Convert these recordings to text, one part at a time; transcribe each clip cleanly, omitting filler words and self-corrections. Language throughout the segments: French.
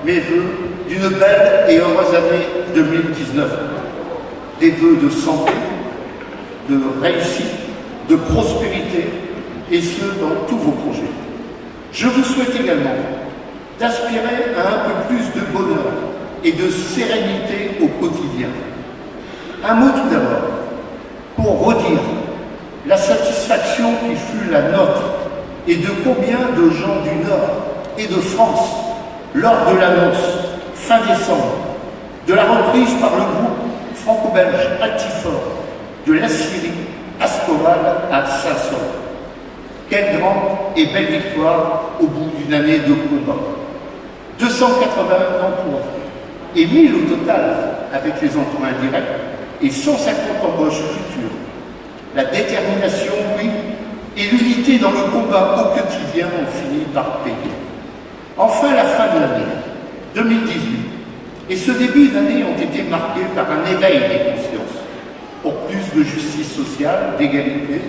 mes vœux d'une belle et heureuse année 2019. Des vœux de santé, de réussite, de prospérité, et ce, dans tous vos projets. Je vous souhaite également d'aspirer à un peu plus de bonheur et de sérénité au quotidien. Un mot tout d'abord, pour redire la satisfaction qui fut la nôtre et de combien de gens du Nord et de France lors de l'annonce, fin décembre, de la reprise par le groupe franco-belge Altifort de l'aciérie Ascoval à Saint-Saul. Quelle grande et belle victoire au bout d'une année de combat. 280 emplois et 1000 au total avec les emplois indirects et 150 embauches futures. La détermination, oui, et l'unité dans le combat au quotidien ont fini par payer. Enfin, la fin de l'année 2018 et ce début d'année ont été marqués par un éveil des consciences pour plus de justice sociale, d'égalité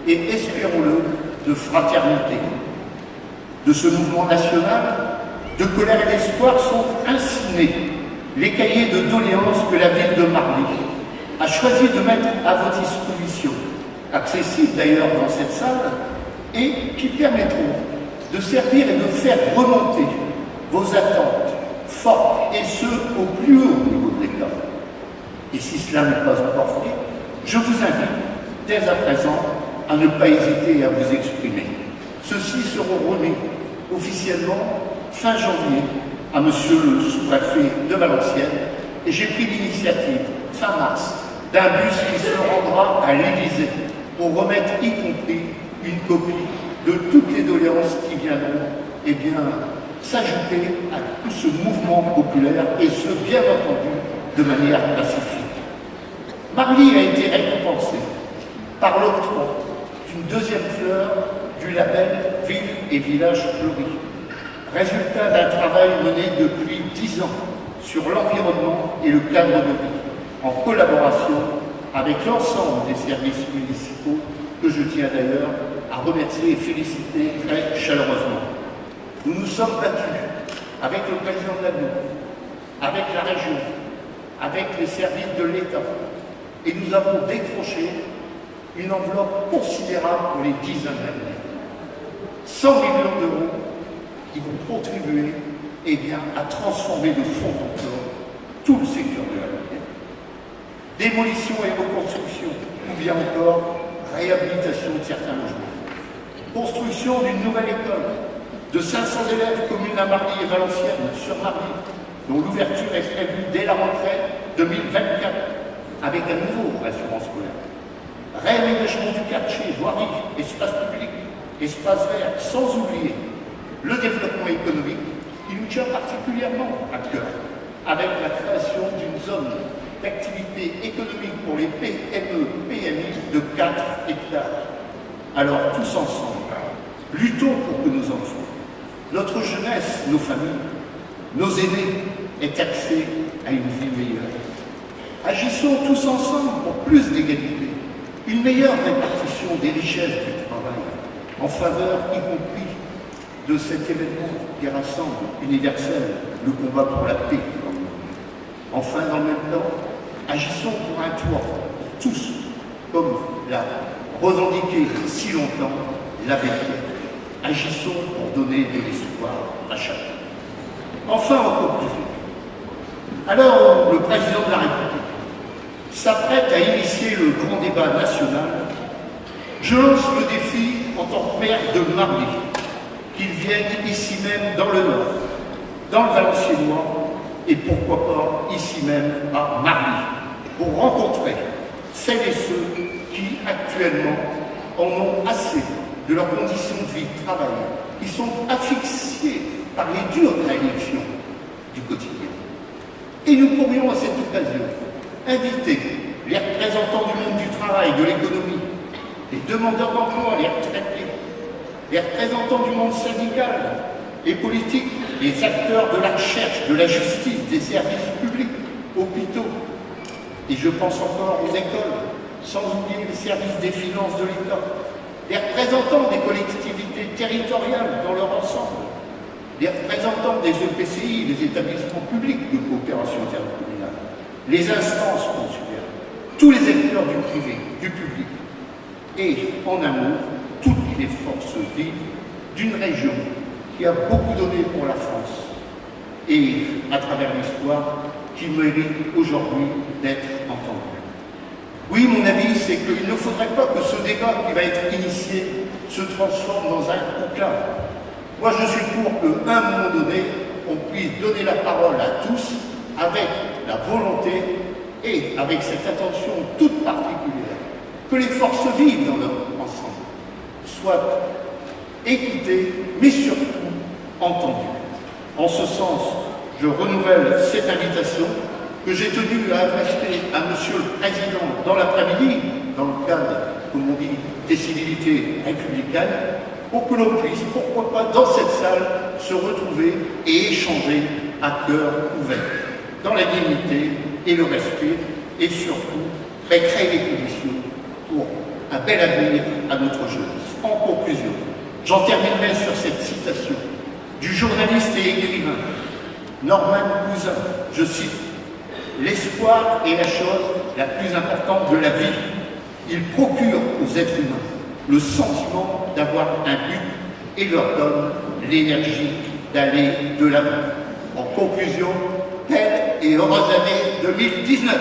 et, espérons-le, de fraternité. De ce mouvement national, de colère et d'espoir sont ainsi nés les cahiers de doléances que la ville de Marly a choisi de mettre à votre disposition, accessibles d'ailleurs dans cette salle, et qui permettront de servir et de faire remonter vos attentes fortes, et ce, au plus haut niveau de l'État. Et si cela n'est pas encore fait, je vous invite dès à présent à ne pas hésiter à vous exprimer. Ceux-ci seront remis officiellement fin janvier à Monsieur le sous-préfet de Valenciennes, et j'ai pris l'initiative fin mars d'un bus qui se rendra à l'Élysée pour remettre y compris une copie de toutes les doléances qui viendront s'ajouter à tout ce mouvement populaire, et ce, bien entendu, de manière pacifique. Marly a été récompensée par l'octroi d'une deuxième fleur du label Ville et Village Fleuris, résultat d'un travail mené depuis 10 ans sur l'environnement et le cadre de vie, en collaboration avec l'ensemble des services municipaux, que je tiens d'ailleurs à remercier et féliciter très chaleureusement. Nous nous sommes battus avec le président de la ville, avec la région, avec les services de l'État, et nous avons décroché une enveloppe considérable pour les 10 années. 100 millions d'euros qui vont contribuer à transformer de fond en comble tout le secteur de la ville. Démolition et reconstruction, ou bien encore réhabilitation de certains logements. Construction d'une nouvelle école de 500 élèves communes à Marly et Valenciennes sur Marly, dont l'ouverture est prévue dès la rentrée 2024 avec un nouveau restaurant scolaire. Réaménagement du quartier, voirie, espace public, espace vert, sans oublier le développement économique qui nous tient particulièrement à cœur, avec la création d'une zone d'activité économique pour les PME, PMI de 4 hectares. Alors, tous ensemble, luttons pour que nos enfants, notre jeunesse, nos familles, nos aînés aient accès à une vie meilleure. Agissons tous ensemble pour plus d'égalité, une meilleure répartition des richesses du travail, en faveur, y compris, de cet événement qui rassemble universel, le combat pour la paix. Enfin, dans le même temps, agissons pour un toit pour tous, comme l'a revendiqué si longtemps l'abbé Pierre. Agissons pour donner de l'espoir à chacun. Enfin, en conclusion, alors le président de la République s'apprête à initier le grand débat national, je lance le défi en tant que maire de Marly, qu'il vienne ici même dans le Nord, dans le Valenciennois, et pourquoi pas ici même à Marly, pour rencontrer celles et ceux qui, actuellement, en ont assez de leurs conditions de vie, de travail. Ils sont asphyxiés par les dures réalités du quotidien. Et nous pourrions, à cette occasion, inviter les représentants du monde du travail, de l'économie, les demandeurs d'emploi, les retraités, les représentants du monde syndical, les politiques, les acteurs de la recherche, de la justice, des services publics, hôpitaux, et je pense encore aux écoles, sans oublier les services des finances de l'État, les représentants des collectivités territoriales dans leur ensemble, les représentants des EPCI, les établissements publics de coopération intercommunale, les instances consulaires, tous les acteurs du privé, du public, et en amour, toutes les forces vives d'une région qui a beaucoup donné pour la France et, à travers l'histoire, qui mérite aujourd'hui d'être entendue. Oui, mon avis, c'est qu'il ne faudrait pas que ce débat qui va être initié se transforme dans un conclave. Moi, je suis pour qu'à un moment donné, on puisse donner la parole à tous avec la volonté et avec cette attention toute particulière, que les forces vives dans leur ensemble soient écoutées, mais surtout entendues. En ce sens, je renouvelle cette invitation que j'ai tenu à adresser à Monsieur le Président dans l'après-midi, dans le cadre, comme on dit, des civilités républicaines, pour que l'on puisse, pourquoi pas, dans cette salle, se retrouver et échanger à cœur ouvert, dans la dignité et le respect, et surtout, créer les conditions pour un bel avenir à notre jeunesse. En conclusion, j'en terminerai sur cette citation du journaliste et écrivain Norman Cousin, je cite: « L'espoir est la chose la plus importante de la vie. Il procure aux êtres humains le sentiment d'avoir un but et leur donne l'énergie d'aller de l'avant. » En conclusion, belle et heureuse année 2019.